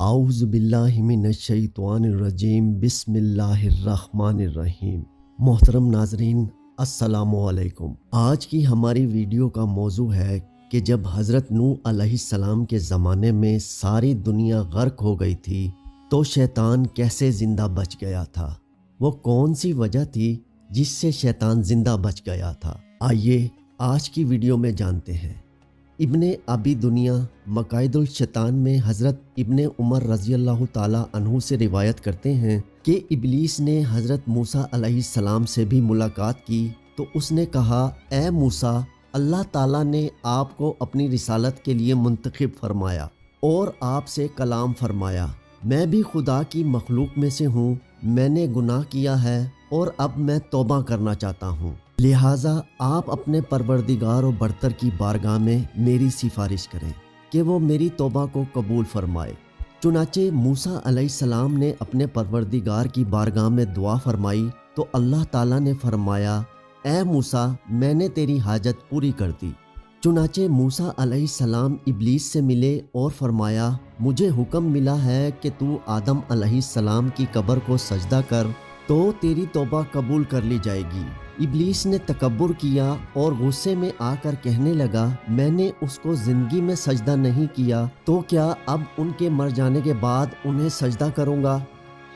اعوذ باللہ من الشیطان الرجیم بسم اللہ الرحمن الرحیم۔ محترم ناظرین السلام علیکم۔ آج کی ہماری ویڈیو کا موضوع ہے کہ جب حضرت نوح علیہ السلام کے زمانے میں ساری دنیا غرق ہو گئی تھی تو شیطان کیسے زندہ بچ گیا تھا، وہ کون سی وجہ تھی جس سے شیطان زندہ بچ گیا تھا، آئیے آج کی ویڈیو میں جانتے ہیں۔ ابن ابی دنیا مقائد الشیطان میں حضرت ابن عمر رضی اللہ تعالی عنہ سے روایت کرتے ہیں کہ ابلیس نے حضرت موسیٰ علیہ السلام سے بھی ملاقات کی تو اس نے کہا، اے موسیٰ، اللہ تعالیٰ نے آپ کو اپنی رسالت کے لیے منتخب فرمایا اور آپ سے کلام فرمایا۔ میں بھی خدا کی مخلوق میں سے ہوں، میں نے گناہ کیا ہے اور اب میں توبہ کرنا چاہتا ہوں، لہٰذا آپ اپنے پروردگار و برتر کی بارگاہ میں میری سفارش کریں کہ وہ میری توبہ کو قبول فرمائے۔ چنانچہ موسیٰ علیہ السلام نے اپنے پروردگار کی بارگاہ میں دعا فرمائی تو اللہ تعالیٰ نے فرمایا، اے موسیٰ، میں نے تیری حاجت پوری کر دی۔ چنانچہ موسیٰ علیہ السلام ابلیس سے ملے اور فرمایا، مجھے حکم ملا ہے کہ تو آدم علیہ السلام کی قبر کو سجدہ کر تو تیری توبہ قبول کر لی جائے گی۔ ابلیس نے تکبر کیا اور غصے میں آ کر کہنے لگا، میں نے اس کو زندگی میں سجدہ نہیں کیا تو کیا اب ان کے مر جانے کے بعد انہیں سجدہ کروں گا؟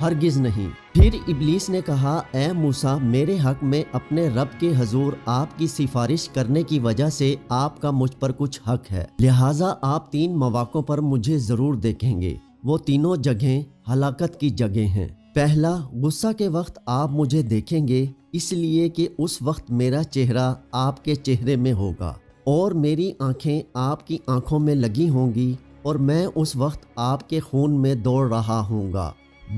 ہرگز نہیں۔ پھر ابلیس نے کہا، اے موسیٰ، میرے حق میں اپنے رب کے حضور آپ کی سفارش کرنے کی وجہ سے آپ کا مجھ پر کچھ حق ہے، لہٰذا آپ 3 مواقع پر مجھے ضرور دیکھیں گے۔ وہ تینوں جگہیں ہلاکت کی جگہیں ہیں۔ پہلا، غصہ کے وقت آپ مجھے دیکھیں گے، اس لیے کہ اس وقت میرا چہرہ آپ کے چہرے میں ہوگا اور میری آنکھیں آپ کی آنکھوں میں لگی ہوں گی اور میں اس وقت آپ کے خون میں دوڑ رہا ہوں گا۔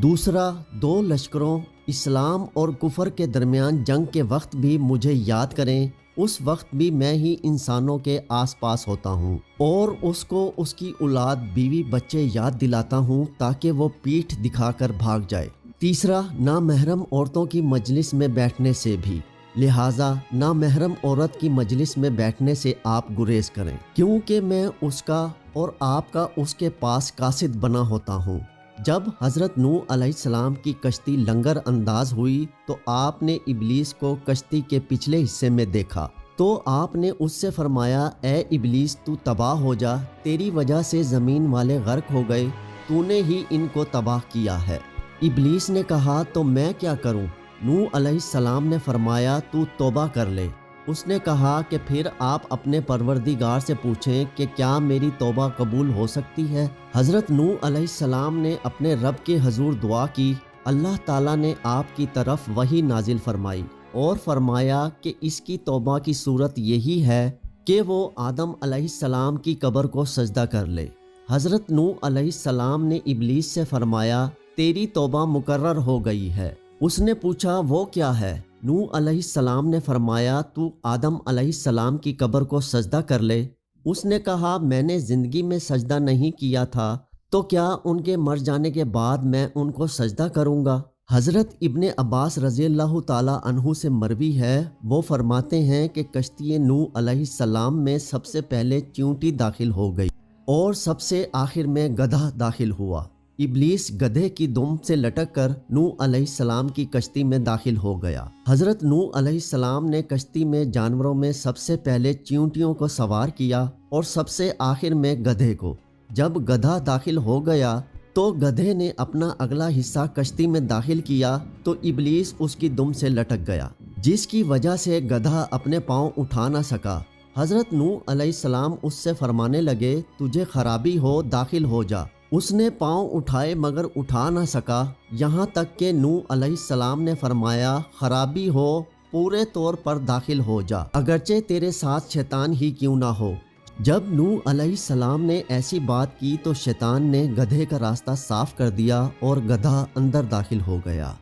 دوسرا، 2 لشکروں اسلام اور کفر کے درمیان جنگ کے وقت بھی مجھے یاد کریں، اس وقت بھی میں ہی انسانوں کے آس پاس ہوتا ہوں اور اس کو اس کی اولاد، بیوی، بچے یاد دلاتا ہوں تاکہ وہ پیٹھ دکھا کر بھاگ جائے۔ تیسرا، نامحرم عورتوں کی مجلس میں بیٹھنے سے بھی، لہٰذا نامحرم عورت کی مجلس میں بیٹھنے سے آپ گریز کریں، کیونکہ میں اس کا اور آپ کا اس کے پاس قاصد بنا ہوتا ہوں۔ جب حضرت نوح علیہ السلام کی کشتی لنگر انداز ہوئی تو آپ نے ابلیس کو کشتی کے پچھلے حصے میں دیکھا تو آپ نے اس سے فرمایا، اے ابلیس، تو تباہ ہو جا، تیری وجہ سے زمین والے غرق ہو گئے، تو نے ہی ان کو تباہ کیا ہے۔ ابلیس نے کہا، تو میں کیا کروں؟ نوح علیہ السلام نے فرمایا، تو توبہ کر لے۔ اس نے کہا کہ پھر آپ اپنے پروردگار سے پوچھیں کہ کیا میری توبہ قبول ہو سکتی ہے؟ حضرت نوح علیہ السلام نے اپنے رب کے حضور دعا کی، اللہ تعالیٰ نے آپ کی طرف وحی نازل فرمائی اور فرمایا کہ اس کی توبہ کی صورت یہی ہے کہ وہ آدم علیہ السلام کی قبر کو سجدہ کر لے۔ حضرت نوح علیہ السلام نے ابلیس سے فرمایا، تیری توبہ مقرر ہو گئی ہے۔ اس نے پوچھا، وہ کیا ہے؟ نوح علیہ السلام نے فرمایا، تو آدم علیہ السلام کی قبر کو سجدہ کر لے۔ اس نے کہا، میں نے زندگی میں سجدہ نہیں کیا تھا تو کیا ان کے مر جانے کے بعد میں ان کو سجدہ کروں گا؟ حضرت ابن عباس رضی اللہ تعالی عنہ سے مروی ہے، وہ فرماتے ہیں کہ کشتی نوح علیہ السلام میں سب سے پہلے چیونٹی داخل ہو گئی اور سب سے آخر میں گدھا داخل ہوا۔ ابلیس گدھے کی دم سے لٹک کر نوح علیہ السلام کی کشتی میں داخل ہو گیا۔ حضرت نوح علیہ السلام نے کشتی میں جانوروں میں سب سے پہلے چیونٹیوں کو سوار کیا اور سب سے آخر میں گدھے کو۔ جب گدھا داخل ہو گیا تو گدھے نے اپنا اگلا حصہ کشتی میں داخل کیا تو ابلیس اس کی دم سے لٹک گیا، جس کی وجہ سے گدھا اپنے پاؤں اٹھا نہ سکا۔ حضرت نوح علیہ السلام اس سے فرمانے لگے، تجھے خرابی ہو، داخل ہو جا۔ اس نے پاؤں اٹھائے مگر اٹھا نہ سکا، یہاں تک کہ نوح علیہ السلام نے فرمایا، خرابی ہو، پورے طور پر داخل ہو جا، اگرچہ تیرے ساتھ شیطان ہی کیوں نہ ہو۔ جب نوح علیہ السلام نے ایسی بات کی تو شیطان نے گدھے کا راستہ صاف کر دیا اور گدھا اندر داخل ہو گیا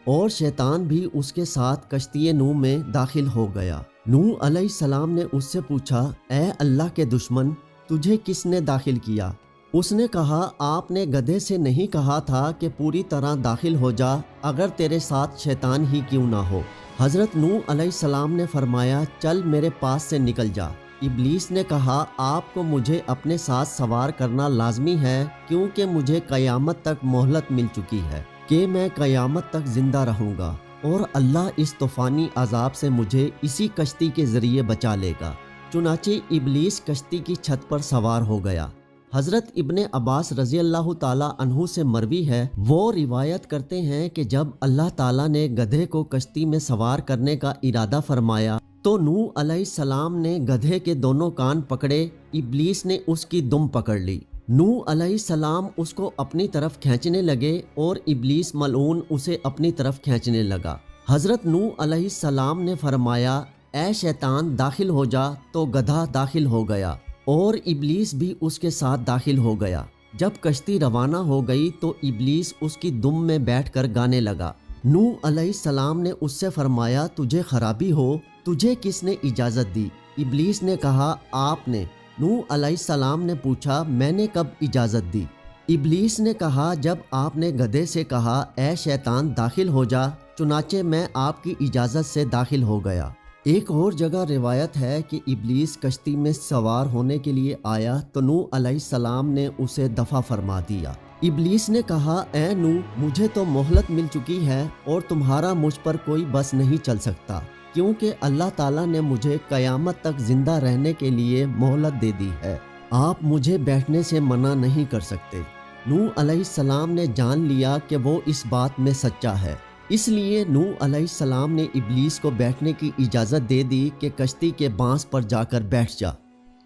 اور شیطان بھی اس کے ساتھ کشتی نوح میں داخل ہو گیا۔ نوح علیہ السلام نے اس سے پوچھا، اے اللہ کے دشمن، تجھے کس نے داخل کیا؟ اس نے کہا، آپ نے گدھے سے نہیں کہا تھا کہ پوری طرح داخل ہو جا، اگر تیرے ساتھ شیطان ہی کیوں نہ ہو؟ حضرت نوح علیہ السلام نے فرمایا، چل میرے پاس سے نکل جا۔ ابلیس نے کہا آپ کو مجھے اپنے ساتھ سوار کرنا لازمی ہے کیونکہ مجھے قیامت تک مہلت مل چکی ہے کہ میں قیامت تک زندہ رہوں گا اور اللہ اس طوفانی عذاب سے مجھے اسی کشتی کے ذریعے بچا لے گا۔ چنانچہ ابلیس کشتی کی چھت پر سوار ہو گیا۔ حضرت ابن عباس رضی اللہ تعالیٰ عنہ سے مروی ہے، وہ روایت کرتے ہیں کہ جب اللہ تعالیٰ نے گدھے کو کشتی میں سوار کرنے کا ارادہ فرمایا تو نوح علیہ السلام نے گدھے کے دونوں کان پکڑے، ابلیس نے اس کی دم پکڑ لی۔ نوح علیہ السلام اس کو اپنی طرف کھینچنے لگے اور ابلیس ملعون اسے اپنی طرف کھینچنے لگا۔ حضرت نوح علیہ السلام نے فرمایا، اے شیطان داخل ہو جا، تو گدھا داخل ہو گیا اور ابلیس بھی اس کے ساتھ داخل ہو گیا۔ جب کشتی روانہ ہو گئی تو ابلیس اس کی دم میں بیٹھ کر گانے لگا۔ نوح علیہ السلام نے اس سے فرمایا، تجھے خرابی ہو، تجھے کس نے اجازت دی؟ ابلیس نے کہا، آپ نے۔ نوح علیہ السلام نے پوچھا، میں نے کب اجازت دی؟ ابلیس نے کہا، جب آپ نے گدھے سے کہا اے شیطان داخل ہو جا، چنانچہ میں آپ کی اجازت سے داخل ہو گیا۔ ایک اور جگہ روایت ہے کہ ابلیس کشتی میں سوار ہونے کے لیے آیا تو نوح علیہ السلام نے اسے دفع فرما دیا۔ ابلیس نے کہا، اے نوح، مجھے تو مہلت مل چکی ہے اور تمہارا مجھ پر کوئی بس نہیں چل سکتا کیونکہ اللہ تعالیٰ نے مجھے قیامت تک زندہ رہنے کے لیے مہلت دے دی ہے، آپ مجھے بیٹھنے سے منع نہیں کر سکتے۔ نوح علیہ السلام نے جان لیا کہ وہ اس بات میں سچا ہے، اس لیے نوح علیہ السلام نے ابلیس کو بیٹھنے کی اجازت دے دی کہ کشتی کے بانس پر جا کر بیٹھ جا۔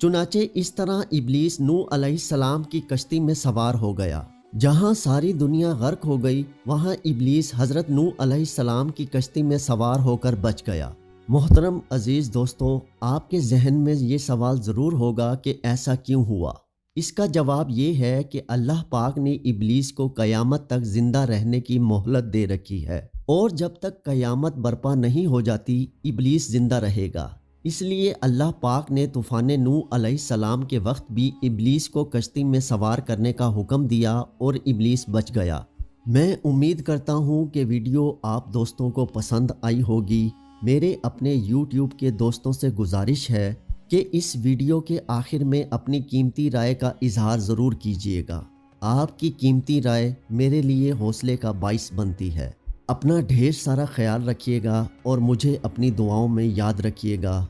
چنانچہ اس طرح ابلیس نوح علیہ السلام کی کشتی میں سوار ہو گیا۔ جہاں ساری دنیا غرق ہو گئی وہاں ابلیس حضرت نوح علیہ السلام کی کشتی میں سوار ہو کر بچ گیا۔ محترم عزیز دوستو، آپ کے ذہن میں یہ سوال ضرور ہوگا کہ ایسا کیوں ہوا؟ اس کا جواب یہ ہے کہ اللہ پاک نے ابلیس کو قیامت تک زندہ رہنے کی مہلت دے رکھی ہے، اور جب تک قیامت برپا نہیں ہو جاتی ابلیس زندہ رہے گا۔ اس لیے اللہ پاک نے طوفان نوح علیہ السلام کے وقت بھی ابلیس کو کشتی میں سوار کرنے کا حکم دیا اور ابلیس بچ گیا۔ میں امید کرتا ہوں کہ ویڈیو آپ دوستوں کو پسند آئی ہوگی۔ میرے اپنے YouTube کے دوستوں سے گزارش ہے کہ اس ویڈیو کے آخر میں اپنی قیمتی رائے کا اظہار ضرور کیجیے گا۔ آپ کی قیمتی رائے میرے لیے حوصلے کا باعث بنتی ہے۔ اپنا ڈھیر سارا خیال رکھیے گا اور مجھے اپنی دعاؤں میں یاد رکھیے گا۔